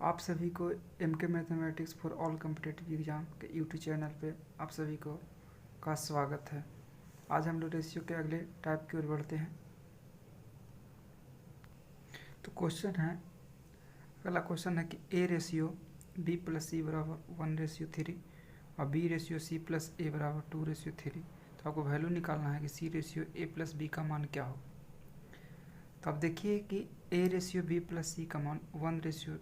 आप सभी को MK mathematics for all competitive exam के यूट्यूब चैनल पे आप सभी को का स्वागत है। आज हम लोग रेशियो के अगले टाइप की ओर बढ़ते हैं। तो क्वेश्चन है, अगला क्वेश्चन है कि A ratio B plus C बराबर 1:3 और B ratio C plus A बराबर 2:3। तो आपको वैल्यू निकालना है कि C ratio A plus B का मान क्या हो। तो आप देखिए कि A ratio B plus C का मान 1:3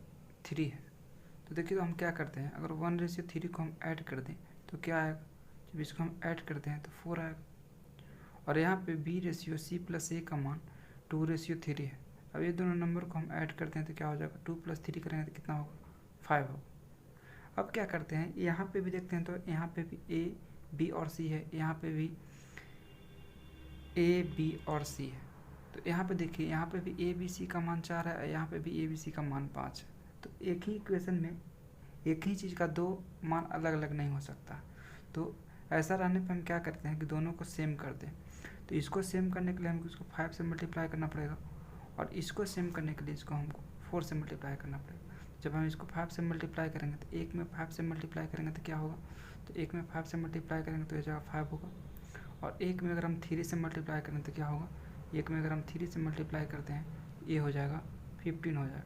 है। तो देखिए, तो हम क्या करते हैं, अगर 1:3 को हम ऐड कर दें तो क्या आएगा, जब इसको हम ऐड करते हैं तो 4 आएगा। और यहाँ पे B ratio C plus A का मान 2:3 है। अब ये दोनों नंबर को हम ऐड करते हैं तो क्या हो जाएगा, 2 + 3 करेंगे तो कितना होगा, 5 होगा। अब क्या करते हैं, यहाँ पे भी देखते हैं तो यहाँ पे भी A B और C है, यहाँ पे भी A B और C है। तो यहाँ पे देखिए, यहाँ पे भी A B C का मान 4 है, यहाँ पे भी A B C का मान 5 है। तो एक ही इक्वेशन में एक ही चीज़ का दो मान अलग अलग नहीं हो सकता। तो ऐसा रहने पर हम क्या करते हैं कि दोनों को सेम कर दें। तो इसको सेम करने के लिए हमको इसको 5 से मल्टीप्लाई करना पड़ेगा और इसको सेम करने के लिए इसको हमको 4 से मल्टीप्लाई करना पड़ेगा। जब हम इसको 5 से मल्टीप्लाई करेंगे तो एक में 5 से मल्टीप्लाई करेंगे तो क्या होगा, तो एक में 5 से मल्टीप्लाई करेंगे तो ये जगह 5 होगा। और एक में अगर हम 3 से मल्टीप्लाई करें तो क्या होगा, एक में अगर हम 3 से मल्टीप्लाई करते हैं ये हो जाएगा 15 हो जाएगा।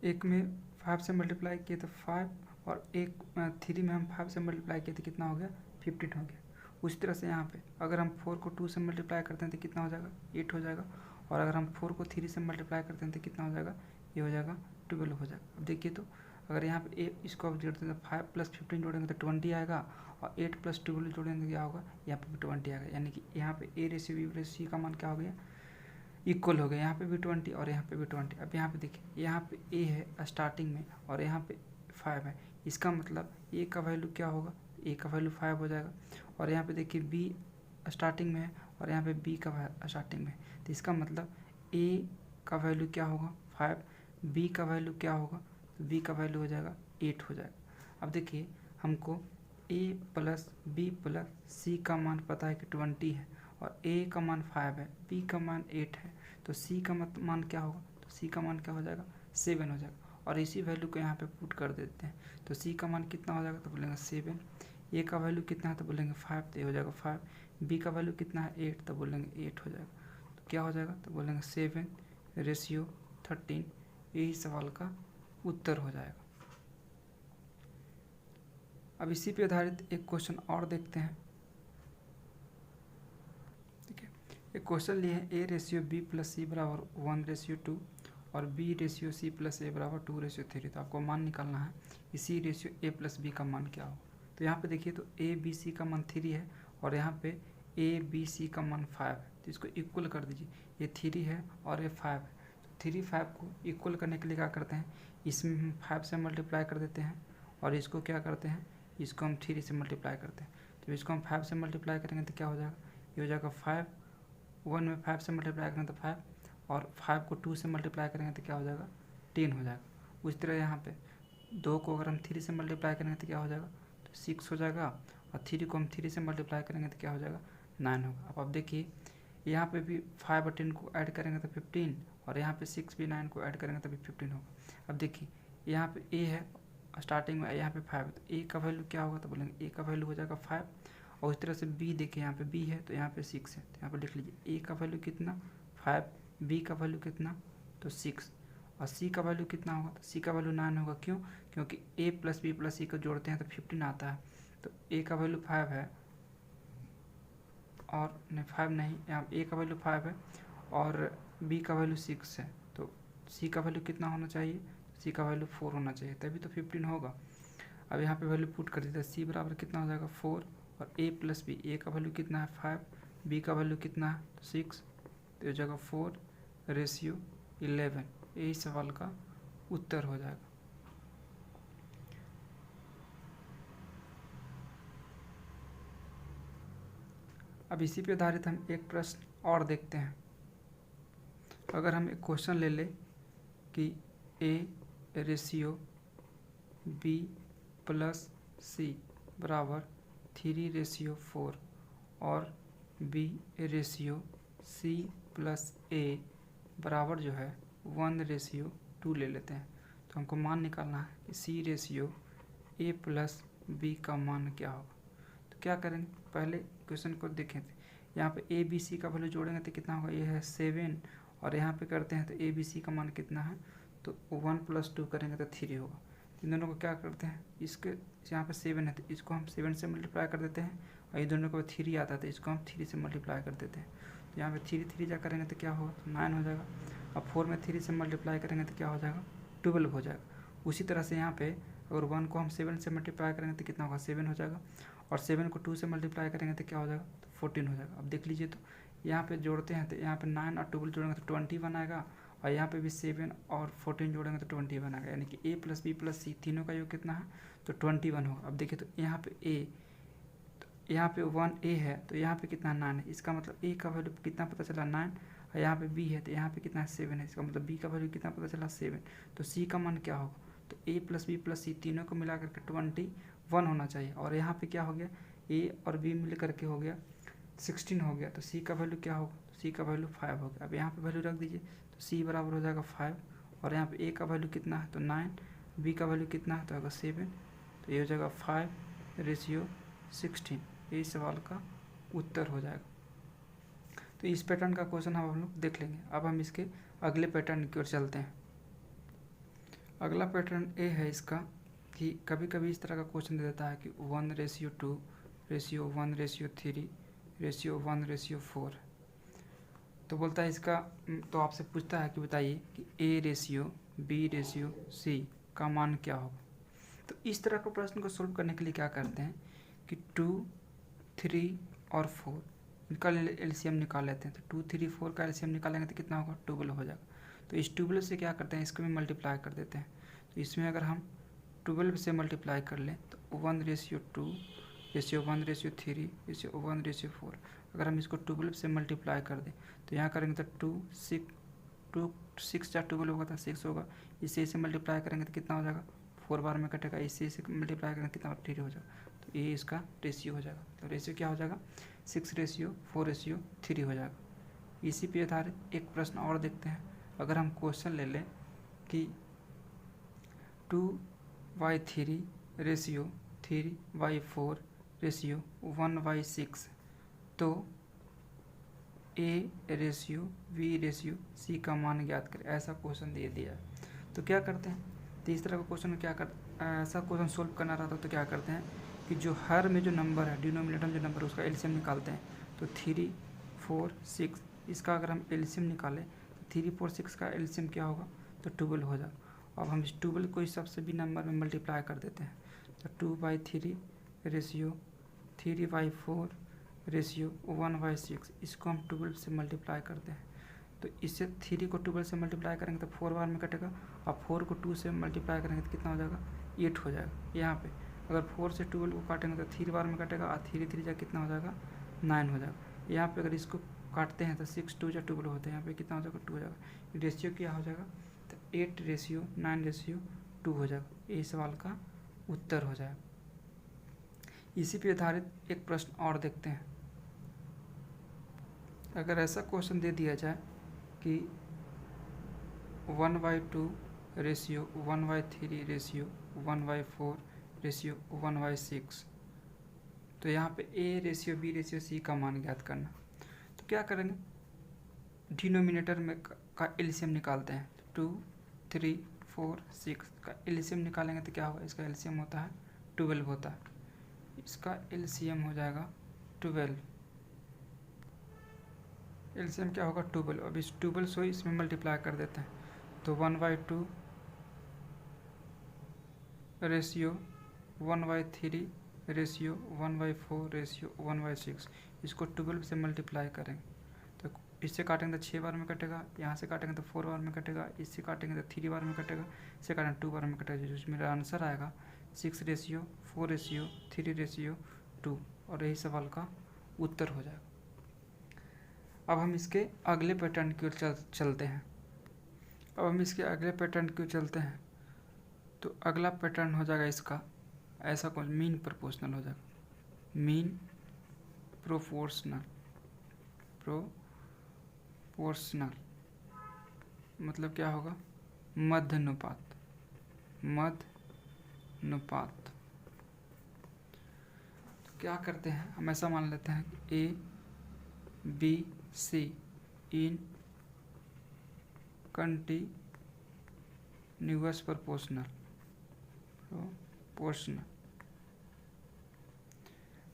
एक में 5 से मल्टीप्लाई किए तो 5 और एक 3 में हम 5 से मल्टीप्लाई किए तो कितना हो गया, 15 हो गया। उसी तरह से यहाँ पे अगर हम 4 को 2 से मल्टीप्लाई करते हैं तो कितना हो जाएगा, 8 हो जाएगा। और अगर हम 4 को 3 से मल्टीप्लाई करते हैं तो कितना हो जाएगा, ये हो जाएगा 12 हो जाएगा। अब देखिए, तो अगर यहाँ पे इसको अब जोड़ते हैं तो 5 + 15 जोड़ेंगे तो 20 आएगा और 8 + 12 जोड़ेंगे तो क्या होगा, यहाँ पे भी 20 आएगा। यानी कि यहाँ पे A रेशियो B रेशियो का मान क्या हो गया, इक्वल हो गया। यहाँ पे भी 20 और यहाँ पे भी 20। अब यहाँ पे देखिए, यहाँ पे A है स्टार्टिंग में और यहाँ पे 5 है। इसका मतलब A का वैल्यू क्या होगा, A का वैल्यू 5 हो जाएगा। और यहाँ पे देखिए B स्टार्टिंग में है और यहाँ पे B का स्टार्टिंग में है। तो इसका मतलब A का वैल्यू क्या होगा, 5, B का वैल्यू क्या होगा, तो B का वैल्यू हो जाएगा 8 हो जाएगा। अब देखिए, हमको A plus B plus C का मान पता है कि 20 है और A का मान 5 है, B का मान 8 है। तो C का मान क्या होगा, तो C का मान क्या हो जाएगा, 7 हो जाएगा। और इसी वैल्यू को यहाँ पे पुट कर देते हैं तो C का मान कितना हो जाएगा, तो बोलेंगे 7। A का वैल्यू कितना है तो बोलेंगे 5, तो ये हो जाएगा 5। B का वैल्यू कितना है 8, तो बोलेंगे 8 हो जाएगा। तो क्या हो जाएगा, तो बोलेंगे 7:13। यही सवाल का उत्तर हो जाएगा। अब इसी पे आधारित एक क्वेश्चन और देखते हैं। ठीक है, एक क्वेश्चन लिए है A ratio B plus C बराबर 1:2 और B ratio C plus A बराबर 2:3। तो आपको मान निकालना है कि C ratio A plus B का मान क्या हो। तो यहाँ पे देखिए, तो A B C का मान 3 है और यहाँ पे A B C का मान 5 है। तो इसको इक्वल कर दीजिए, ये 3 है और ये 5 है। तो 3 5 को इक्वल करने के लिए क्या करते हैं, इसमें हम 5 से मल्टीप्लाई कर देते हैं और इसको क्या करते हैं, इसको हम 3 से मल्टीप्लाई करते हैं। तो इसको हम 5 से मल्टीप्लाई करेंगे तो क्या हो जाएगा, ये हो जाएगा 5। 1 में 5 से मल्टीप्लाई करेंगे तो 5 और 5 को 2 से मल्टीप्लाई करेंगे तो क्या हो जाएगा, 10 हो जाएगा। उस तरह यहाँ पे 2 को अगर हम 3 से मल्टीप्लाई करेंगे तो क्या हो जाएगा, तो 6 हो जाएगा। और 3 को हम 3 से मल्टीप्लाई करेंगे तो क्या हो जाएगा, 9 होगा। अब आप देखिए, यहाँ पे भी 5 और 10 को ऐड करेंगे तो 15 और यहाँ पे 6 भी 9 को ऐड करेंगे तो भी 15 होगा। अब देखिए, यहाँ पे A है स्टार्टिंग में, यहाँ पे 5 है, तो A का वैल्यू क्या होगा, तो बोलेंगे A का वैल्यू हो जाएगा 5। और इस तरह से B देखिए, यहाँ पे B है तो यहाँ पे 6 है, तो यहाँ पे लिख लीजिए A का वैल्यू कितना 5, B का वैल्यू कितना, तो 6 और C का वैल्यू कितना होगा, तो C का वैल्यू 9 होगा। क्यों, क्योंकि A plus B plus C को जोड़ते हैं तो 15 आता है। तो A का वैल्यू 5 है और नहीं 5 नहीं, यहाँ A का वैल्यू 5 है और B का वैल्यू 6 है। तो C का वैल्यू कितना होना चाहिए, C का वैल्यू 4 होना चाहिए, तभी तो 15 होगा। अब यहाँ पे वैल्यू पुट कर देते हैं, C बराबर कितना हो जाएगा 4 और A प्लस B, A का वैल्यू कितना है 5, B का वैल्यू कितना है तो 6, तो ये जगह 4:11। यही सवाल का उत्तर हो जाएगा। अब इसी पे आधारित हम एक प्रश्न और देखते हैं। अगर हम एक क्वेश्चन ले लें कि A ratio B plus C बराबर 3:4 और B ratio C plus A बराबर जो है 1:2 ले लेते हैं। तो हमको मान निकालना है कि C/A+B का मान क्या होगा। तो क्या करेंगे, पहले क्वेश्चन को देखें थे, यहाँ पे ABC का वैल्यू जोड़ेंगे तो कितना होगा, ये है 7 और यहाँ पे करते हैं तो ABC का मान कितना है, तो 1+2 करेंगे तो 3 होगा। इन दोनों को क्या करते हैं, इसके यहाँ पे 7 है तो इसको हम 7 से मल्टीप्लाई कर देते हैं, और ये दोनों को 3 आता है तो इसको हम 3 से मल्टीप्लाई कर देते हैं। तो यहाँ पे 3 जा करेंगे तो क्या होगा, तो 9 हो जाएगा। अब 4 में 3 से मल्टीप्लाई करेंगे तो क्या हो जाएगा, 12 हो जाएगा। उसी तरह से यहाँ पे अगर 1 को हम 7 से मल्टीप्लाई करेंगे तो कितना होगा, 7 हो जाएगा, और 7 को 2 से मल्टीप्लाई करेंगे तो क्या हो जाएगा, तो 14 हो जाएगा। अब देख लीजिए, तो यहाँ पे जोड़ते हैं तो यहाँ पे 9 और 12 जोड़ेंगे तो 21 आएगा, और यहाँ पे भी 7 और 14 जोड़ेंगे तो 21 आएगा, यानी कि A+B+C तीनों का योग कितना है, तो 21 होगा। अब देखिए, तो यहाँ पे A, तो यहाँ पे 1A है तो यहाँ पे कितना 9 है, इसका मतलब A का वैल्यू कितना पता चला 9, और यहाँ पे B है तो यहाँ पे कितना है 7 है, इसका मतलब B का वैल्यू कितना पता चला 7। तो C का मान क्या होगा, तो A+B+C तीनों को मिला करके 21 होना चाहिए, और यहाँ पे क्या हो गया, A और B मिल करके हो गया 16 हो गया। तो C का वैल्यू क्या होगा, C का वैल्यू 5 हो गया। अब यहाँ पे वैल्यू रख दीजिए, तो C बराबर हो जाएगा 5, और यहाँ पे A का वैल्यू कितना है, तो 9, B का वैल्यू कितना है, तो होगा 7, तो ये हो जाएगा 5:16। यही सवाल का उत्तर हो जाएगा। तो इस पैटर्न का क्वेश्चन हम लोग देख लेंगे। अब हम इसके अगले पैटर्न की ओर चलते हैं। अगला पैटर्न ए है इसका, कि कभी कभी इस तरह का क्वेश्चन दे देता है कि 1:2, 1:3, 1:4। तो बोलता है इसका, तो आपसे पूछता है कि बताइए कि A/B/C का मान क्या होगा। तो इस तरह के प्रश्न को सोल्व करने के लिए क्या करते हैं कि 2, 3 और 4 इनका एलसीएम निकाल लेते हैं। तो 2, 3, 4 का एलसीएम निकालेंगे तो कितना होगा, 12 हो जाएगा। तो इस 12 से क्या करते हैं, इसको भी मल्टीप्लाई कर देते हैं। तो इसमें अगर हम 12 से मल्टीप्लाई कर लें तो 1:2, 1:3, 1:4। अगर हम इसको 12 से मल्टीप्लाई कर दें तो यहाँ करेंगे तो 2, 6 या 12 होगा तो 6 होगा। इसे मल्टीप्लाई करेंगे तो कितना हो जाएगा, 4 बार में कटेगा, इसे मल्टीप्लाई करेंगे कितना 3 हो जाएगा। तो ये इसका रेशियो हो जाएगा। तो रेशियो क्या हो जाएगा, 6:4:3 हो जाएगा। इसी पे आधारित एक प्रश्न और देखते हैं। अगर हम क्वेश्चन ले लें कि 2/3 रेशियो 3/4 रेशियो 1/6, तो A/B/C का मान ज्ञात करें, ऐसा क्वेश्चन दे दिया है। तो क्या करते हैं, तो इस तरह का क्वेश्चन ऐसा क्वेश्चन सोल्व करना रहता है तो क्या करते हैं कि जो हर में जो नंबर है, डिनोमिनेटर में जो नंबर है उसका एलसीएम निकालते हैं। तो 3, 4, 6 इसका अगर हम एलसीएम निकालें तो 3, 4, 6 का एलसीएम क्या होगा, तो 12 हो जाएगा। अब हम इस 12 को इस सबसे भी नंबर में मल्टीप्लाई कर देते हैं। तो 2/3 रेशियो 3/4 रेशियो 1/6, इसको हम 12 से मल्टीप्लाई करते हैं। तो इससे 3 को 12 से मल्टीप्लाई करेंगे तो 4 बार में कटेगा, और 4 को 2 से मल्टीप्लाई करेंगे तो कितना हो जाएगा, 8 हो जाएगा। यहाँ पे अगर 4 से 12 को काटेंगे तो 3 बार में कटेगा, और 3 जा कितना हो जाएगा, 9 हो जाएगा। यहाँ पे अगर इसको काटते हैं तो 6 2 या 12 होते हैं, यहाँ पे कितना हो जाएगा, 2 हो जाएगा। रेशियो क्या हो जाएगा, तो 8:9:2 हो जाएगा। यही सवाल का उत्तर हो जाएगा। इसी पे आधारित एक प्रश्न और देखते हैं। अगर ऐसा क्वेश्चन दे दिया जाए कि 1/2 रेशियो 1/3 रेशियो 1/4 रेशियो 1/6, तो यहाँ पे A/B/C का मान ज्ञात करना। तो क्या करेंगे, डिनोमिनेटर में का एलसीएम निकालते हैं। 2, 3, 4, 6 का एलसीएम निकालेंगे तो क्या होगा, इसका एलसीएम होता है 12 होता है। इसका एलसीएम हो जाएगा 12, एलसीएम क्या होगा 12। अब इस 12 से इसमें मल्टीप्लाई कर देते हैं। तो 1/2 रेशियो 1/3 रेशियो 1/4 रेशियो 1/6, इसको 12 से मल्टीप्लाई करेंगे तो इससे काटेंगे तो 6 बार में कटेगा, यहाँ से काटेंगे तो 4 बार में कटेगा, इससे काटेंगे तो 3 बार में कटेगा, इससे काटेंगे 2 बार में कटेगा। जो मेरा आंसर आएगा 6:4:3:2, और यही सवाल का उत्तर हो जाएगा। अब हम इसके अगले पैटर्न की ओर चलते हैं। तो अगला पैटर्न हो जाएगा इसका ऐसा कुछ, मीन प्रोपोर्शनल हो जाएगा। मीन प्रोपोर्शनल मतलब क्या होगा, मध्य अनुपात, मध्य अनुपात। तो क्या करते हैं, हम ऐसा मान लेते हैं कि A B C in continuous proportional,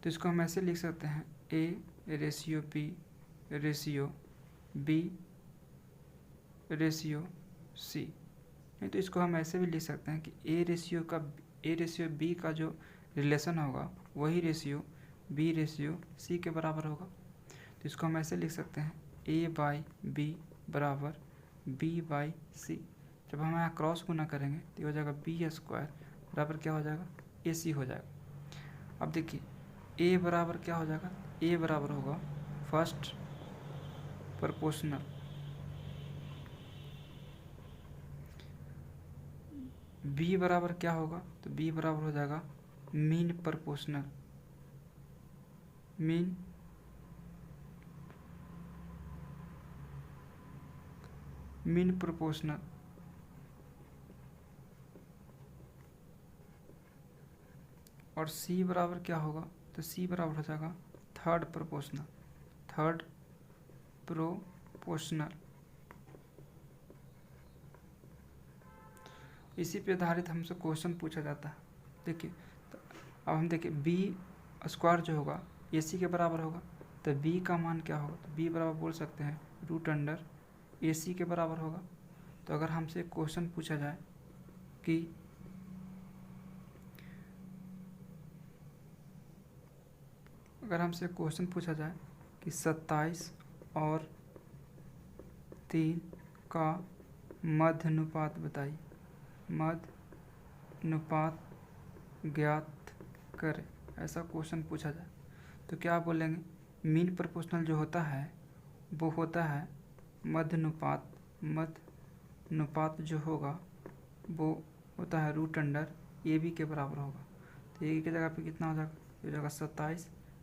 तो इसको हम ऐसे लिख सकते हैं A ratio B ratio C. नहीं तो इसको हम ऐसे भी लिख सकते हैं कि ए रेशियो बी का जो रिलेशन होगा वही रेशियो बी रेशियो सी के बराबर होगा। तो इसको हम ऐसे लिख सकते हैं ए बाई बी बराबर बी बाई सी। जब हम यहाँ क्रॉस गुना करेंगे तो ये हो जाएगा बी स्क्वायर बराबर क्या हो जाएगा, ए सी हो जाएगा। अब देखिए ए बराबर क्या हो जाएगा, ए बराबर होगा फर्स्ट प्रोपोर्शनल, बी बराबर क्या होगा, तो बी बराबर हो जाएगा मीन प्रोपोर्शनल, मीन प्रोपोर्शनल। और सी बराबर क्या होगा, तो सी बराबर हो जाएगा थर्ड प्रोपोर्शनल, इसी पे आधारित हमसे क्वेश्चन पूछा जाता है। देखिए तो अब हम देखिए बी स्क्वायर जो होगा ए सी के बराबर होगा, तो बी का मान क्या होगा, तो बी बराबर बोल सकते हैं रूट अंडर ए सी के बराबर होगा। तो अगर हमसे क्वेश्चन पूछा जाए कि कि 27 और 3 का मध्य अनुपात बताइए, मध्य अनुपात ज्ञात करें, ऐसा क्वेश्चन पूछा जाए तो क्या बोलेंगे, मीन प्रोपोर्शनल जो होता है वो होता है मध्य अनुपात जो होगा वो होता है रूट अंडर ए बी के बराबर होगा। तो ए की जगह पे कितना हो जाएगा, हो जाएगा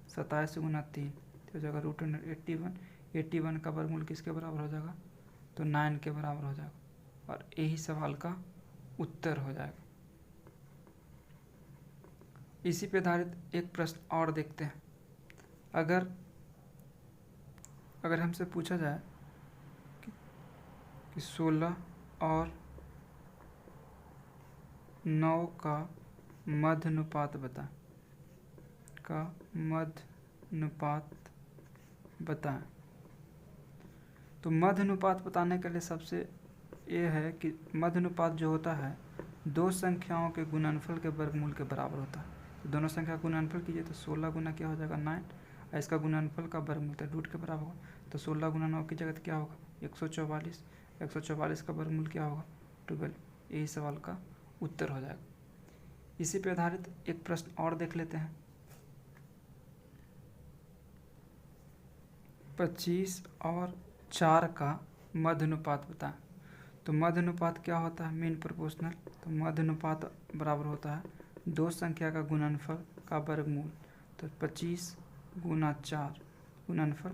27 गुना 3 तो हो जाएगा रूट अंडर 81 का वर्गमूल किसके बराबर हो जाएगा, तो 9 के बराबर हो जाएगा और यही सवाल का उत्तर हो जाएगा। इसी पे आधारित एक प्रश्न और देखते हैं। अगर हमसे पूछा जाए कि 16 और 9 का मध्य अनुपात बताएं, तो मध्य अनुपात बताने के लिए सबसे ये है कि मध्य अनुपात जो होता है दो संख्याओं के गुणनफल के वर्गमूल के बराबर होता है। तो दोनों संख्या का गुणनफल कीजिए तो 16 गुना क्या हो जाएगा 9 और इसका गुणनफल का वर्गमूल तो रूट के बराबर होगा। तो 16 गुना 9 की जगह क्या होगा 144 का वर्गमूल क्या होगा 12, यही सवाल का उत्तर हो जाएगा। इसी पे आधारित एक प्रश्न और देख लेते हैं। 25 और 4 का मध्य अनुपात बताएं। तो मध्य अनुपात क्या होता है, मीन प्रोपोर्शनल। तो मध्य अनुपात बराबर होता है दो संख्या का गुणनफल का वर्गमूल। तो 25 गुना 4 गुणनफल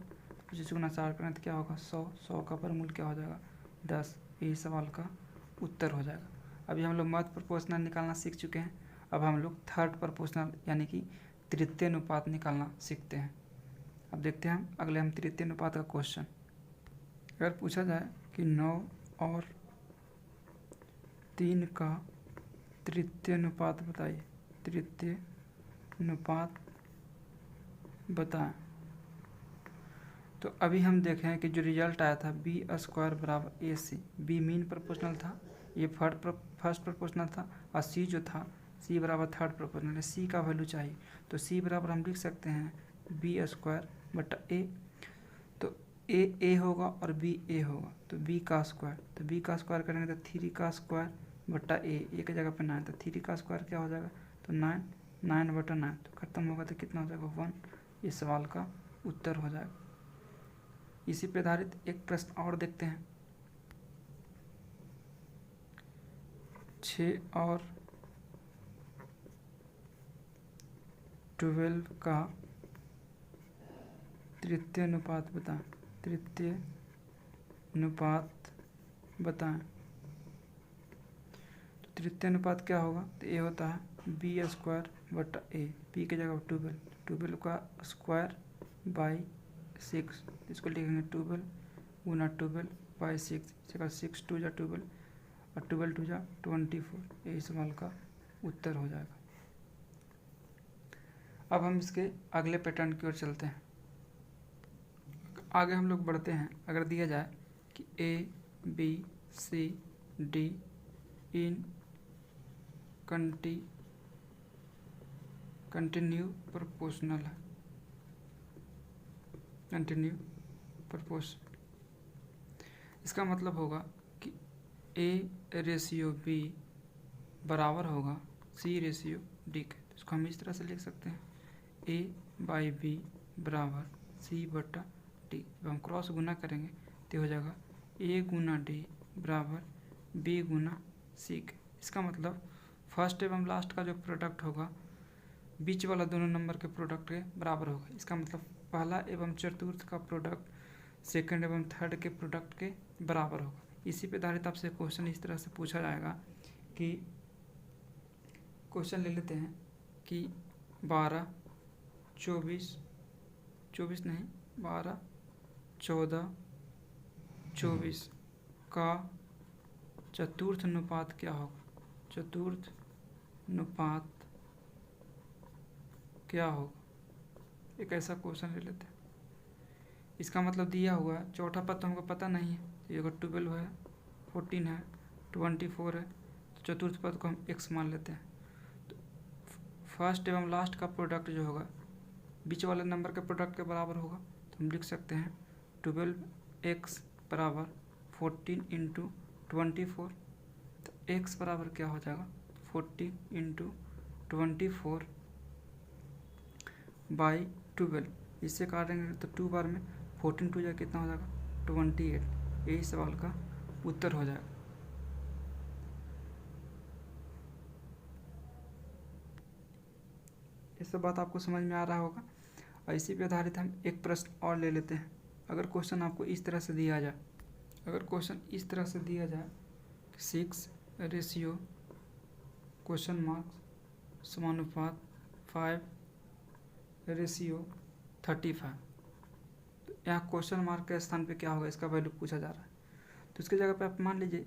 25 गुना 4 करें तो क्या होगा 100 का वर्गमूल क्या हो जाएगा 10, यही सवाल का उत्तर हो जाएगा। अभी हम लोग मध्य प्रोपोर्शनल निकालना सीख चुके हैं, अब हम लोग थर्ड प्रोपोर्शनल यानी कि तृतीय अनुपात निकालना सीखते हैं। अब देखते हैं हम तृतीय अनुपात का क्वेश्चन। अगर पूछा जाए कि 9 और 3 का तृतीय अनुपात बताइए, तृतीय अनुपात बताएं। तो अभी हम देखें कि जो रिजल्ट आया था बी स्क्वायर बराबर ए सी, बी मीन प्रोपोर्शनल था, ये फर्स्ट प्रोपोर्शनल था और सी जो था सी बराबर थर्ड प्रोपोर्शनल है। सी का वैल्यू चाहिए तो सी बराबर हम लिख सकते हैं बी स्क्वायर बटा ए। तो ए होगा और बी ए होगा तो बी का स्क्वायर, तो बी का स्क्वायर करेंगे तो 3 का स्क्वायर बटा ए की जगह पे 9, तो 3 का स्क्वायर क्या हो जाएगा तो 9 बटा 9 तो खत्म होगा तो कितना हो जाएगा 1, ये सवाल का उत्तर हो जाएगा। इसी पे आधारित एक प्रश्न और देखते हैं। 6 और 12 का तृतीय अनुपात बताएं, तृतीय अनुपात बताएं। तो तृतीय अनुपात क्या होगा, तो ये होता है बी स्क्वायर बटा ए, बी की जगह 12, 12 का स्क्वायर बाई 6, इसको लिखेंगे 12 गुना 12 बाई 6, इसका 6 2 जा 12 और 12 2 जा 24, यही सवाल का उत्तर हो जाएगा। अब हम इसके अगले पैटर्न की ओर चलते हैं। आगे हम लोग बढ़ते हैं। अगर दिया जाए कि A B C D in continue proportional है, कंटिन्यू प्रोपोर्शनल, इसका मतलब होगा कि ए रेशियो बी बराबर होगा सी रेशियो डी के। तो इसको हम इस तरह से लिख सकते हैं ए बाई बी बराबर सी बटा डी। जब हम क्रॉस गुना करेंगे तो हो जाएगा ए गुना डी बराबर बी गुना सी के। इसका मतलब फर्स्ट एवं लास्ट का जो प्रोडक्ट होगा बीच वाला दोनों नंबर के प्रोडक्ट के बराबर होगा। इसका मतलब पहला एवं चतुर्थ का प्रोडक्ट सेकंड एवं थर्ड के प्रोडक्ट के बराबर होगा। इसी पे आधारित आपसे क्वेश्चन इस तरह से पूछा जाएगा कि क्वेश्चन ले लेते हैं कि 12 24 24 नहीं 12 14 24 का चतुर्थ अनुपात क्या होगा, चतुर्थ अनुपात क्या होगा। एक ऐसा क्वेश्चन ले लेते हैं। इसका मतलब दिया हुआ है, चौथा पद तो हमको पता नहीं है, ये अगर 12 है 14 है 24 है, तो चतुर्थ पद को हम x मान लेते हैं। तो फर्स्ट एवं लास्ट का प्रोडक्ट जो होगा बीच वाले नंबर के प्रोडक्ट के बराबर होगा। तो हम लिख सकते हैं 12x बराबर 14 इंटू 24। तो x बराबर क्या हो जाएगा 14 इंटू 24 बाई 12। इससे काटेंगे तो 2 बार में 14 2 जा कितना हो जाएगा 28। यही सवाल का उत्तर हो जाएगा। ये सब बात आपको समझ में आ रहा होगा। और इसी पे आधारित हम एक प्रश्न और ले लेते हैं। अगर क्वेश्चन आपको इस तरह से दिया जाए, अगर क्वेश्चन इस तरह से दिया जाए 6 रेशियो क्वेश्चन मार्क्स समानुपात 5 रेशियो 35, तो यहाँ क्वेश्चन मार्क के स्थान पे क्या होगा, इसका वैल्यू पूछा जा रहा है। तो इसके जगह पे आप मान लीजिए,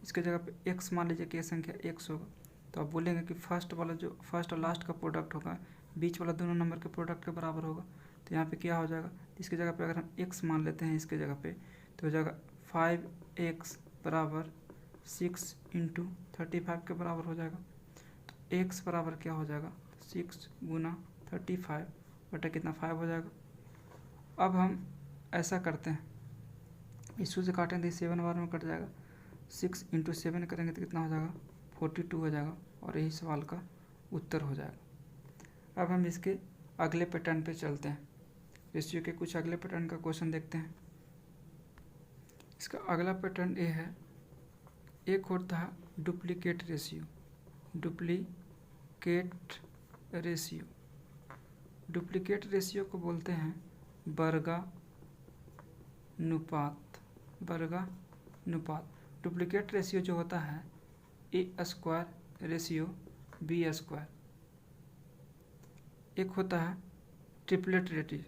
इसके जगह पे x मान लीजिए कि ये संख्या x होगा। तो आप बोलेंगे कि फर्स्ट वाला जो फर्स्ट और लास्ट का प्रोडक्ट होगा बीच वाला दोनों नंबर के प्रोडक्ट के बराबर होगा। तो यहाँ पे क्या हो जाएगा, इसके जगह पे अगर हम x मान लेते हैं इसके जगह पे, तो हो जाएगा 5x बराबर 6 इंटू 35 के बराबर हो जाएगा। तो x बराबर क्या हो जाएगा 6 गुना 35 बटा कितना 5 हो जाएगा। अब हम ऐसा करते हैं, इस से काटेंगे तो 7 बार में कट जाएगा, 6 इंटू 7 करेंगे तो कितना हो जाएगा 42 हो जाएगा और यही सवाल का उत्तर हो जाएगा। अब हम इसके अगले पैटर्न पे चलते हैं। रेशियो के कुछ अगले पैटर्न का क्वेश्चन देखते हैं। इसका अगला पैटर्न ये है, एक होता है duplicate ratio. Duplicate ratio, duplicate ratio को बोलते हैं वर्गानुपात। वर्गानुपात डुप्लीकेट रेशियो जो होता है ए स्क्वायर रेशियो बी स्क्वायर। एक होता है ट्रिपलेट रेशियो,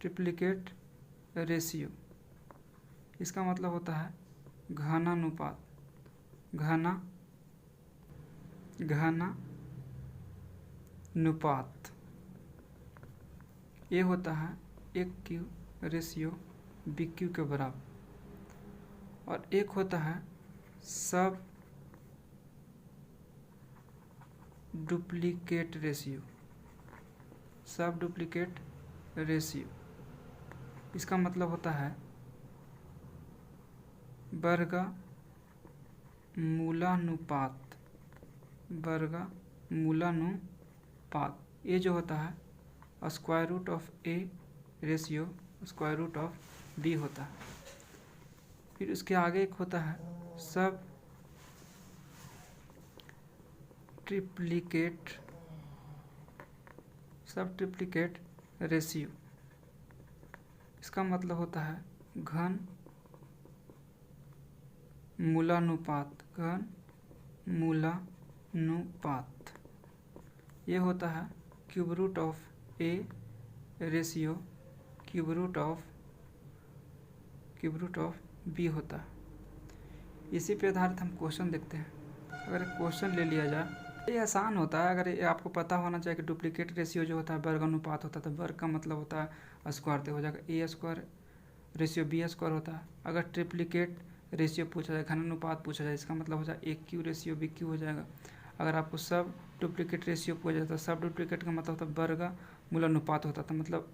ट्रिप्लिकेट रेशियो, इसका मतलब होता है घनानुपात। घनानुपात ये होता है एक क्यू रेशियो बी क्यू के बराबर। और एक होता है सब डुप्लीकेट रेशियो। सब डुप्लीकेट रेशियो इसका मतलब होता है वर्गमूलानुपात। वर्गमूलानुपात ये जो होता है square root of A ratio square root of B होता है। फिर उसके आगे एक होता है सब ट्रिप्लिकेट रेशियो। इसका मतलब होता है घन मूलानुपात, घन मूलानुपात। ये होता है cube root of A ratio cube root of B होता है। इसी पे आधारित हम क्वेश्चन देखते हैं। अगर क्वेश्चन ले लिया जाए, ये आसान होता है। अगर ये आपको पता होना चाहिए कि डुप्लीकेट रेशियो जो होता है वर्ग अनुपात होता है, तो वर्ग का मतलब होता है स्क्वायर, तो हो जाएगा ए स्क्वायर रेशियो बी स्क्वायर होता है। अगर ट्रिप्लीकेट रेशियो पूछा जाए, घन अनुपात पूछा जाए, इसका मतलब हो जाए ए क्यू रेशियो बी क्यू हो जाएगा। अगर आपको सब डुप्लीकेट रेशियो पूछा जाए तो सब डुप्लीकेट का मतलब होता है वर्ग मूल अनुपात होता था, मतलब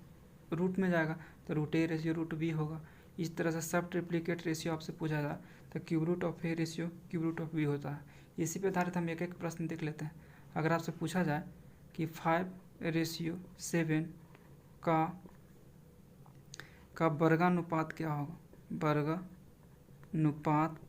रूट में जाएगा तो root A ratio root B होगा। इस तरह से सब ट्रिप्लीकेट रेशियो आपसे पूछा जाए तो cube root of A ratio cube root of B होता है। इसी पे आधारित हम एक एक प्रश्न देख लेते हैं। अगर आपसे पूछा जाए कि 5:7 का वर्गानुपात क्या होगा, वर्गानुपात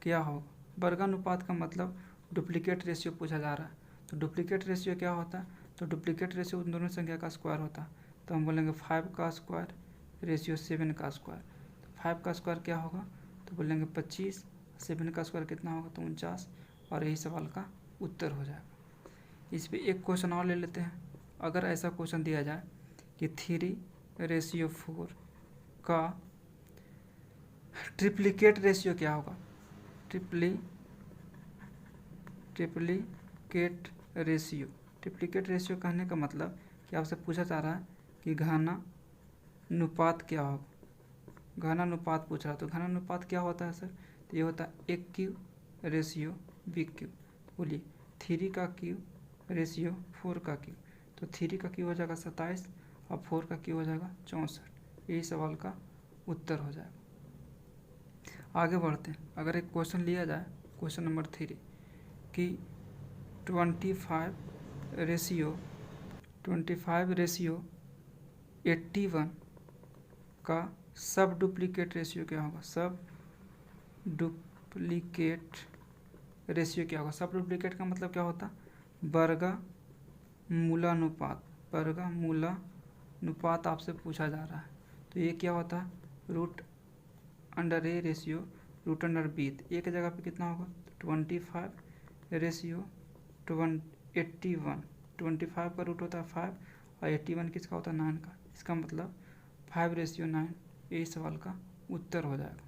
क्या होगा। वर्गानुपात का मतलब डुप्लीकेट रेशियो पूछा जा रहा है, तो डुप्लीकेट रेशियो क्या होता है, तो डुप्लीकेट रेशियो उन दोनों संख्या का स्क्वायर होता है। तो हम बोलेंगे 5 का स्क्वायर रेशियो 7 का स्क्वायर। तो 5 का स्क्वायर क्या होगा, तो बोलेंगे 25, 7 का स्क्वायर कितना होगा, तो 49, और यही सवाल का उत्तर हो जाएगा। इस पर एक क्वेश्चन और ले लेते हैं। अगर ऐसा क्वेश्चन दिया जाए कि 3:4 का ट्रिप्लीकेट रेशियो क्या होगा, ट्रिप्लीकेट रेशियो कहने का मतलब कि आपसे पूछा जा रहा है कि घनानुपात क्या होगा। घनानुपात पूछ रहा है, तो घनानुपात क्या होता है सर, तो ये होता है ए क्यू रेशियो बी क्यू। बोलिए 3 का क्यू रेशियो 4 का क्यू, तो 3 का क्यू हो जाएगा 27 और 4 का क्यू हो जाएगा 64। यही सवाल का उत्तर हो जाएगा। आगे बढ़ते हैं। अगर एक क्वेश्चन लिया जाए, क्वेश्चन नंबर 3 कि 25:81 का सब डुप्लीकेट रेशियो क्या होगा, सब डुप्लीकेट रेशियो क्या होगा। सब डुप्लीकेट का मतलब क्या होता है, वर्गमूलानुपात। वर्गमूलानुपात आपसे पूछा जा रहा है, तो ये क्या होता है, root under A ratio root under B. एक जगह पे कितना होगा, 25:81। 25 का रूट होता है 5 और 81 किसका होता है, 9 का। इसका मतलब 5:9। यही सवाल का उत्तर हो जाएगा।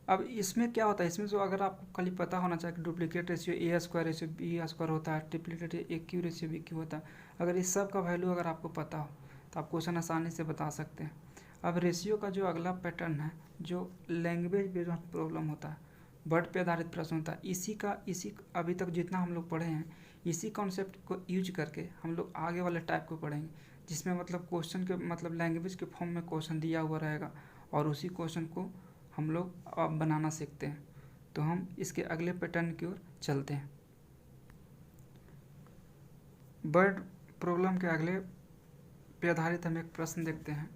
अब इसमें क्या होता है, इसमें जो अगर आपको खाली पता होना चाहिए कि duplicate ratio A square ratio B square होता है, ट्रिप्लीकेट ए क्यू रेशियो बी क्यू होता है। अगर इस सब का वैल्यू अगर आपको पता हो तो आप क्वेश्चन आसानी से बता सकते हैं। अब रेशियो का जो अगला पैटर्न है, जो लैंग्वेज बेस्ड प्रॉब्लम होता है, वर्ड पे आधारित प्रश्न होता है, इसी अभी तक जितना हम लोग पढ़े हैं, इसी कॉन्सेप्ट को यूज करके हम लोग आगे वाले टाइप को पढ़ेंगे, जिसमें मतलब क्वेश्चन के मतलब लैंग्वेज के फॉर्म में क्वेश्चन दिया हुआ रहेगा और उसी क्वेश्चन को हम लोग अब बनाना सीखते हैं। तो हम इसके अगले पैटर्न की ओर चलते हैं। वर्ड प्रॉब्लम के अगले पे आधारित हम एक प्रश्न देखते हैं,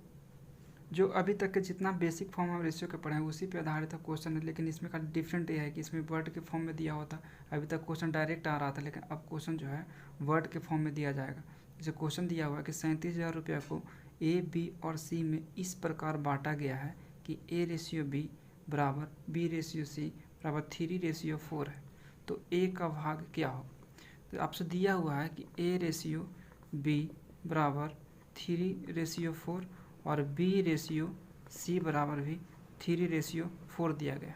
जो अभी तक के जितना बेसिक फॉर्म हम रेशियो के पढ़े हैं उसी पे आधारित क्वेश्चन है, लेकिन इसमें का डिफरेंट ये है कि इसमें वर्ड के फॉर्म में दिया होता। अभी तक क्वेश्चन डायरेक्ट आ रहा था, लेकिन अब क्वेश्चन जो है वर्ड के फॉर्म में दिया जाएगा। जैसे क्वेश्चन दिया हुआ है कि 37,000 रुपये को ए बी और सी में इस प्रकार बांटा गया है कि ए रेशियो बी बराबर बी रेशियो सी बराबर 3:4 है, तो ए का भाग क्या हो। तो आपसे दिया हुआ है कि ए रेशियो बी बराबर 3:4 और बी रेशियो सी बराबर भी 3:4 दिया गया।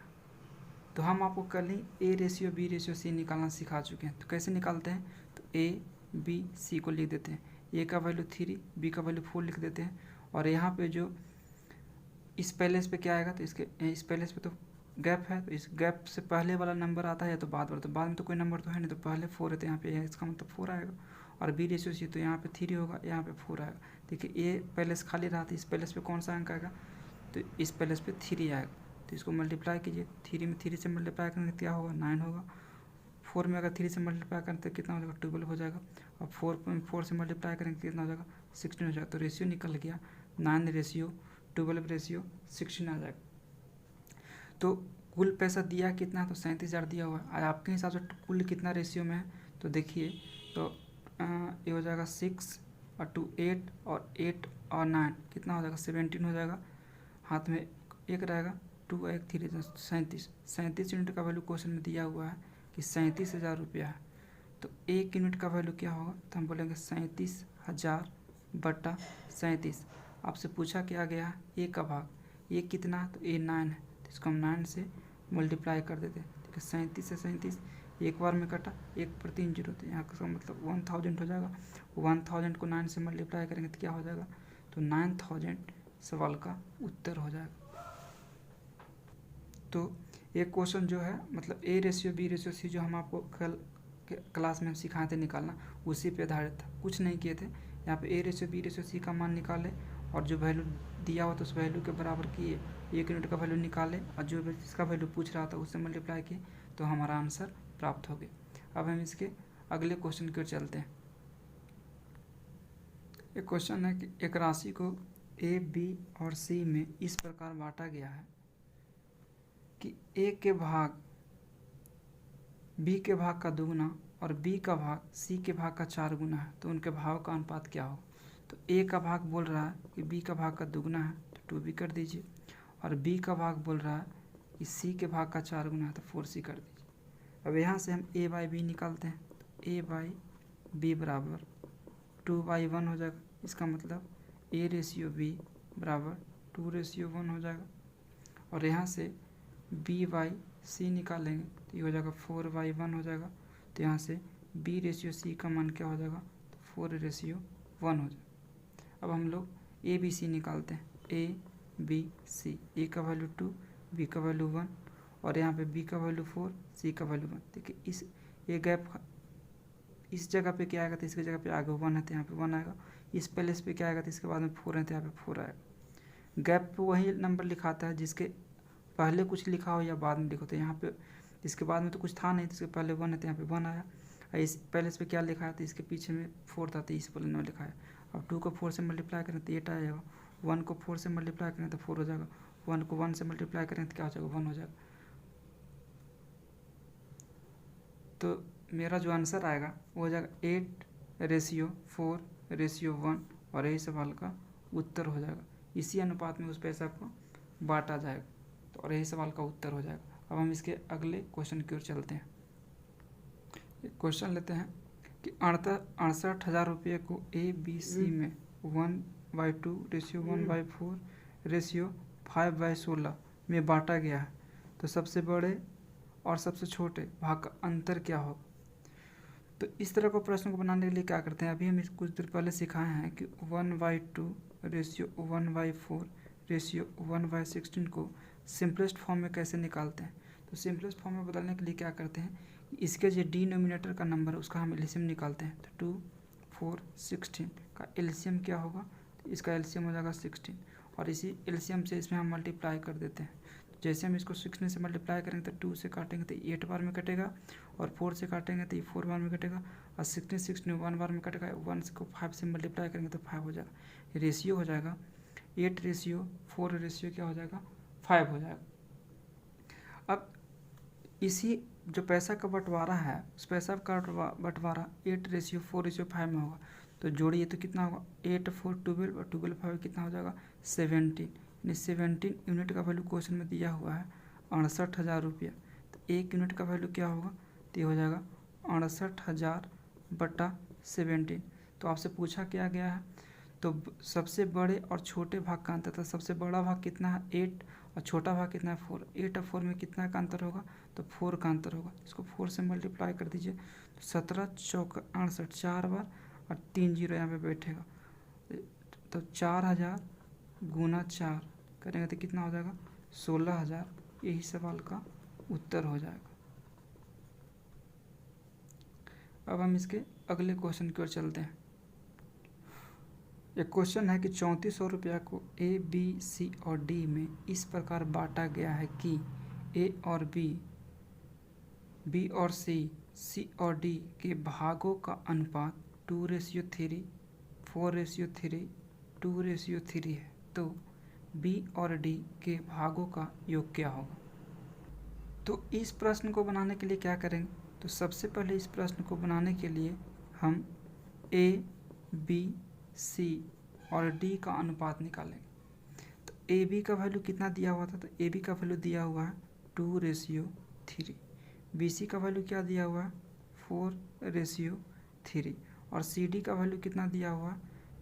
तो हम आपको कल ही A ratio B ratio C निकालना सिखा चुके हैं। तो कैसे निकालते हैं, तो ए बी सी को लिख देते हैं, ए का वैल्यू 3 बी का वैल्यू 4 लिख देते हैं। और यहाँ पे जो इस पैलेस पे क्या आएगा, तो इस पैलेस पे तो गैप है, तो इस गैप से पहले वाला नंबर आता है या तो बाद वाला, तो बाद में तो कोई नंबर तो है नहीं, तो पहले 4 है तो यहाँ पे इसका मतलब 4 आएगा। और बी रेशियो सी तो यहाँ पे 3 होगा, यहाँ पे 4 आएगा। देखिए ए पैलेस खाली रहा था, इस पैलेस पे कौन सा अंक आएगा, तो इस पैलेस पे 3 आएगा। तो इसको मल्टीप्लाई कीजिए, 3 में 3 से मल्टीप्लाई करेंगे क्या होगा, 9 होगा। 4 में अगर 3 से मल्टीप्लाई करें तो कितना हो जाएगा, 12 हो जाएगा। और 4 से मल्टीप्लाई करेंगे कितना हो जाएगा, 16 हो जाएगा। तो रेशियो निकल गया 9:12 आ जाएगा। तो कुल पैसा दिया कितना, तो 37,000 दिया हुआ है। आपके हिसाब से कुल कितना रेशियो में है, तो देखिए तो ये हो जाएगा 6 और 2 8 और 8 और 9 कितना हो जाएगा 17 हो जाएगा। हाथ में एक रहेगा, 2 और 1 3 37 यूनिट का वैल्यू क्वेश्चन में दिया हुआ है कि 37,000 रुपया है। तो 1 यूनिट का वैल्यू क्या होगा, तो हम बोलेंगे 37,000 बटा 37। आपसे पूछा क्या गया है ए का भाग, ए कितना है, तो ए 9 है, तो इसको हम 9 से मल्टीप्लाई कर देते हैं। ठीक है, 37 से 37 एक बार में कटा, 1 पर 3 जीरो, तो यहाँ का मतलब 1000 हो जाएगा। 1000 को 9 से मल्टीप्लाई करेंगे तो क्या हो जाएगा, तो 9000 सवाल का उत्तर हो जाएगा। तो एक क्वेश्चन जो है मतलब A ratio B ratio C जो हम आपको कल क्लास में हम सिखाए थे निकालना, उसी पे आधारित था, कुछ नहीं किए थे। यहाँ पे A ratio B ratio C का मान निकाले और जो वैल्यू दिया हुआ था उस वैल्यू के बराबर किए, 1 यूनिट का वैल्यू निकाले और जो जिसका वैल्यू पूछ रहा था उससे मल्टीप्लाई किए, तो हमारा आंसर प्राप्त हो गया। अब हम इसके अगले क्वेश्चन की ओर चलते हैं। एक क्वेश्चन है कि एक राशि को ए बी और सी में इस प्रकार बांटा गया है कि ए के भाग बी के भाग का दुगुना और बी का भाग सी के भाग का 4 गुना है, तो उनके भाव का अनुपात क्या हो। तो ए का भाग बोल रहा है कि बी का भाग का दुगुना है, तो 2b कर दीजिए, और बी का भाग बोल रहा है कि सी के भाग का 4 गुना है, तो 4c कर दीजिए। अब यहाँ से हम a बाई बी निकालते हैं, तो a बाई बी बराबर 2/1 हो जाएगा। इसका मतलब a रेशियो b बराबर 2/1 हो जाएगा। और यहाँ से b बाई सी निकालेंगे तो ये हो जाएगा 4/1 हो जाएगा। तो यहाँ से b रेशियो सी का मान क्या हो जाएगा, तो 4/1 हो जाएगा। अब हम लोग ए बी सी निकालते हैं, ए बी सी, ए का वैल्यू 2, बी का वैल्यू 1 और यहाँ पे बी का वैल्यू 4, सी का वैल्यू 1। देखिए इस ये गैप इस जगह पे क्या आएगा, तो इसके जगह पे आगे 1 है तो यहाँ पे 1 आएगा। इस प्लेस पे क्या आएगा, तो इसके बाद में 4 है तो यहाँ पे 4 आएगा। गैप पे वही नंबर लिखाता है जिसके पहले कुछ लिखा हो या बाद में लिखो। तो यहाँ पे इसके बाद में तो कुछ था नहीं, तो इसके पहले 1 है तो यहाँ पे 1 आया। इस पहले इस पे क्या लिखा है, तो इसके पीछे में 4 था तो इस प्लेन में लिखा है। अब 2 को 4 से मल्टीप्लाई करें तो 8 आएगा, 1 को 4 से मल्टीप्लाई करें तो 4 हो जाएगा, 1 को 1 से मल्टीप्लाई करें तो क्या हो जाएगा, 1 हो जाएगा। तो मेरा जो आंसर आएगा वो हो जाएगा 8/4/1 और यही सवाल का उत्तर हो जाएगा। इसी अनुपात में उस पैसा को बांटा जाएगा, तो और यही सवाल का उत्तर हो जाएगा। अब हम इसके अगले क्वेश्चन की ओर चलते हैं। क्वेश्चन लेते हैं कि 68,000 रुपये को ए बी सी में 1/2 रेशियो 1/4 रेशियो 5/16 में बांटा गया है, तो सबसे बड़े और सबसे छोटे भाग का अंतर क्या होगा। तो इस तरह को प्रश्न को बनाने के लिए क्या करते हैं, अभी हम कुछ देर पहले सिखाए हैं कि 1/2 रेशियो 1/4 रेशियो 1/16 को सिंपलेस्ट फॉर्म में कैसे निकालते हैं। तो सिंपलेस्ट फॉर्म में बदलने के लिए क्या करते हैं, इसके जो डिनोमिनेटर का नंबर है उसका हम एलसीएम निकालते हैं। तो 2 4 16 का एलसीएम क्या होगा, तो इसका एलसीएम हो जाएगा 16 और इसी एलसीएम से इसमें हम मल्टीप्लाई कर देते हैं। जैसे हम इसको 16 से मल्टीप्लाई करेंगे तो 2 से काटेंगे तो 8 बार में कटेगा और 4 से काटेंगे तो 4 बार में कटेगा और 16 1 बार में कटेगा। 1 को 5 से मल्टीप्लाई करेंगे तो 5 हो जाएगा। रेशियो हो जाएगा 8/4 रेशियो क्या हो जाएगा, 5 हो जाएगा। अब इसी जो पैसा का बंटवारा है उस पैसा का बंटवारा 8/4/5 में होगा, तो जोड़िए तो कितना होगा 8 4 12 और 12 5 कितना हो जाएगा 17। 17 यूनिट का वैल्यू क्वेश्चन में दिया हुआ है 68,000 रुपया। तो 1 यूनिट का वैल्यू क्या होगा, तो ये हो जाएगा 68,000 बटा 17। तो आपसे पूछा क्या गया है, तो सबसे बड़े और छोटे भाग का अंतर था। सबसे बड़ा भाग कितना है 8 और छोटा भाग कितना है 4। 8 और 4 में कितना का अंतर होगा, तो 4 का अंतर होगा। इसको 4 से मल्टीप्लाई कर दीजिए तो 17 चौक 68 4 बार और 3 जीरो यहाँ पे बैठेगा, तो 4000 गुना 4 करेंगे तो कितना हो जाएगा 16,000। यही सवाल का उत्तर हो जाएगा। अब हम इसके अगले क्वेश्चन की ओर चलते हैं। एक क्वेश्चन है कि 3400 रुपया को ए बी सी और डी में इस प्रकार बांटा गया है कि ए और बी और सी और डी के भागों का अनुपात 2/3 4/3 2/3 है, तो बी और डी के भागों का योग क्या होगा। तो इस प्रश्न को बनाने के लिए क्या करेंगे, तो सबसे पहले इस प्रश्न को बनाने के लिए हम ए बी सी और डी का अनुपात निकालेंगे। तो ए बी का वैल्यू कितना दिया हुआ था, तो ए बी का वैल्यू दिया हुआ है 2:3। बी सी का वैल्यू क्या दिया हुआ है 4:3 और सी डी का वैल्यू कितना दिया हुआ है,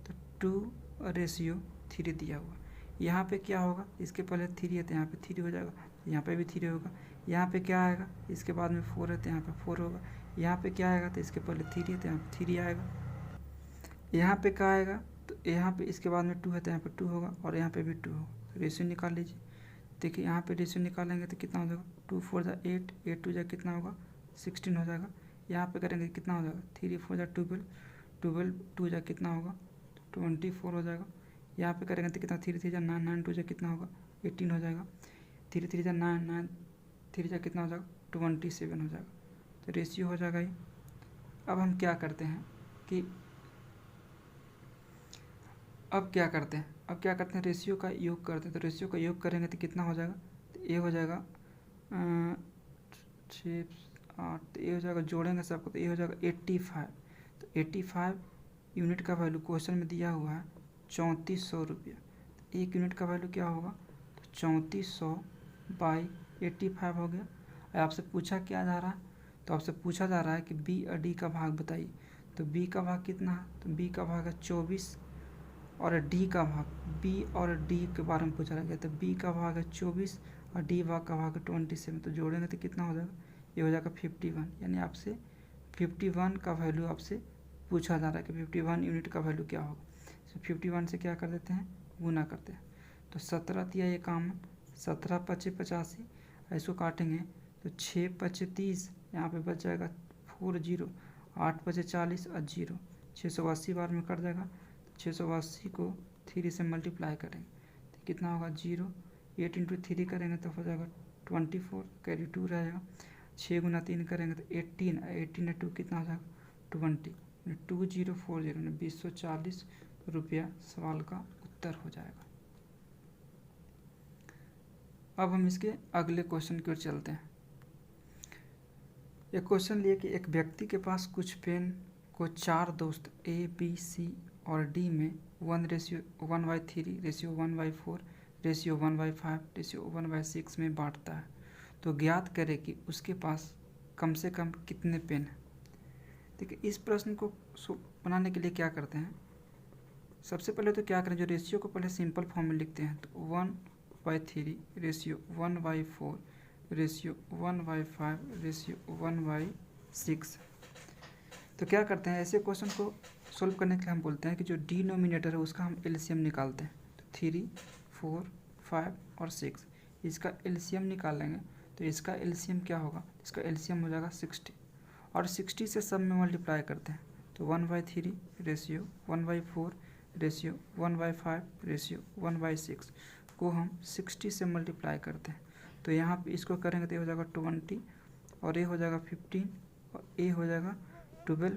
तो 2:3 दिया हुआ। यहाँ पे क्या होगा, इसके पहले 3 है तो यहाँ पे 3 हो जाएगा, यहाँ पे भी 3 होगा। यहाँ पे क्या आएगा, इसके बाद में 4 है तो यहाँ पे 4 होगा। यहाँ पे क्या आएगा, तो इसके पहले 3 है तो यहाँ पे 3 आएगा। यहाँ पे क्या आएगा, तो यहाँ पे इसके बाद में 2 है तो यहाँ पे 2 होगा और यहाँ पे भी 2 होगा। तो रेशियो निकाल लीजिए। देखिए यहाँ पे रेशियो निकालेंगे तो कितना हो जाएगा, 2 4 जा 8, 8 2 जा कितना होगा 16 हो जाएगा। यहाँ पे करेंगे कितना हो जाएगा, 3 4 जा 12, 12 2 जा कितना होगा 24 हो जाएगा। यहाँ पे करेंगे तो कितना 3 3 जा 9, 9 2 जा कितना होगा 18 हो जाएगा। 3 3 जा 9, 9 3 जा कितना हो जाएगा 27 हो जाएगा। तो रेशियो हो जाएगा ये। अब हम क्या करते हैं कि अब क्या करते हैं रेशियो का योग करते हैं। तो रेशियो का योग करेंगे तो कितना हो जाएगा, तो ये हो जाएगा 6 8, तो ये हो जाएगा, जोड़ेंगे सबको तो ये हो जाएगा 85। तो 85 यूनिट का वैल्यू क्वेश्चन में दिया हुआ है 3400 रुपया। तो 1 यूनिट का वैल्यू क्या होगा, तो 3400 बाई 85 हो गया। और आपसे पूछा क्या जा रहा है, तो आपसे पूछा जा रहा है कि बी और डी का भाग बताइए। तो बी का भाग कितना है, तो बी का भाग है 24 और डी का भाग, बी और डी के बारे में पूछा गया। तो बी का भाग है 24 और डी भाग का भाग है 27। तो जोड़ेंगे तो कितना हो जाएगा, ये हो जाएगा 51। यानी आपसे 51 का वैल्यू आपसे पूछा जा रहा है कि 51 यूनिट का वैल्यू क्या होगा। तो 51 से क्या कर देते हैं, गुना करते हैं। तो 17 दिया ये काम, 17 5 85, ऐसो काटेंगे तो 6 5 30, यहाँ पे बच जाएगा 40, 8 5 40 और 0, 680 बार में कट जाएगा। 680 को 3 से मल्टीप्लाई करेंगे तो कितना होगा 0, 8 × 3 करेंगे तो हो जाएगा 24, कैरी 2 रहेगा। 6 × 3 करेंगे तो 18, 18 2 कितना हो जाएगा 20, 2040 2040 रुपया सवाल का उत्तर हो जाएगा। अब हम इसके अगले क्वेश्चन की ओर चलते हैं। एक क्वेश्चन लिए कि एक व्यक्ति के पास कुछ पेन को 4 दोस्त A B C और D में 1:1/3 रेशियो 1/4 रेशियो 1/5 रेशियो 1/6 में बांटता है। तो ज्ञात करें कि उसके पास कम से कम कितने पेन हैं। देखिए इस प्रश्न को बनाने के लिए क्या करते हैं, सबसे पहले तो क्या करें, जो रेशियो को पहले सिंपल फॉर्म में लिखते हैं। तो 1/3 रेशियो 1/4 रेशियो 1/5 रेशियो 1/6। तो क्या करते हैं, ऐसे क्वेश्चन को सोल्व करने के लिए हम बोलते हैं कि जो डिनोमिनेटर है उसका हम एलसीएम निकालते हैं। तो 3 4 5 और 6 इसका एलसीएम निकालेंगे तो इसका एलसीएम क्या होगा, इसका एलसीएम हो जाएगा 60 और 60 से सब में मल्टीप्लाई करते हैं। तो 1/3 रेशियो 1/4 रेशियो 1/5 रेशियो 1/6 को हम 60 से मल्टीप्लाई करते हैं। तो यहाँ पे इसको करेंगे तो ये हो जाएगा 20 और ये हो जाएगा 15 और ये हो जाएगा 12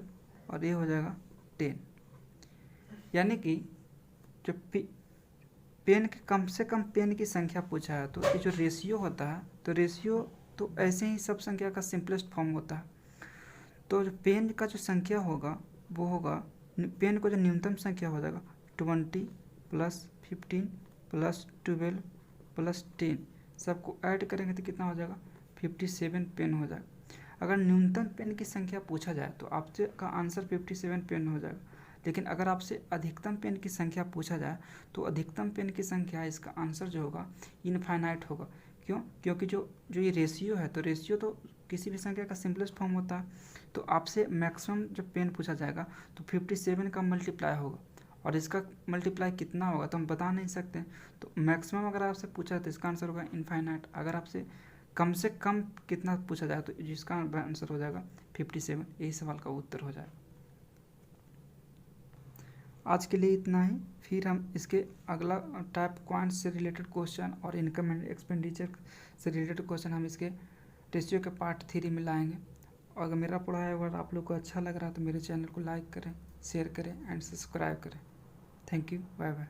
और ये हो जाएगा 10। यानी कि जो पेन के कम से कम पेन की संख्या पूछा है तो ये जो रेशियो होता है, तो रेशियो तो ऐसे ही सब संख्या का सिंपलेस्ट फॉर्म होता है। तो जो पेन का जो संख्या होगा वो होगा, पेन को जो न्यूनतम संख्या हो जाएगा 20 + 15 + 12 + 10, सबको ऐड करेंगे तो कितना हो जाएगा 57 पेन हो जाएगा। अगर न्यूनतम पेन की संख्या पूछा जाए तो आपसे का आंसर 57 पेन हो जाएगा। लेकिन अगर आपसे अधिकतम पेन की संख्या पूछा जाए तो अधिकतम पेन की संख्या इसका आंसर जो होगा इनफाइनाइट होगा। क्यों, क्योंकि जो ये रेशियो है, तो रेशियो तो किसी भी संख्या का सिंपलेस्ट फॉर्म होता है। तो आपसे मैक्सिमम जब पेन पूछा जाएगा तो 57 का मल्टीप्लाई होगा और इसका मल्टीप्लाई कितना होगा तो हम बता नहीं सकते। तो मैक्सिमम अगर आपसे पूछा तो इसका आंसर होगा इनफाइनाइट। अगर आपसे कम से कम कितना पूछा जाए तो जिसका आंसर हो जाएगा 57, यही सवाल का उत्तर हो जाएगा। आज के लिए इतना ही, फिर हम इसके अगला टाइप क्वांट्स से रिलेटेड क्वेश्चन और इनकम एंड एक्सपेंडिचर से रिलेटेड क्वेश्चन हम इसके रेशियो के पार्ट 3 में लाएंगे। और अगर मेरा पढ़ाया अगर आप लोग को अच्छा लग रहा है तो मेरे चैनल को लाइक करें, शेयर करें एंड सब्सक्राइब करें। Thank you, bye bye.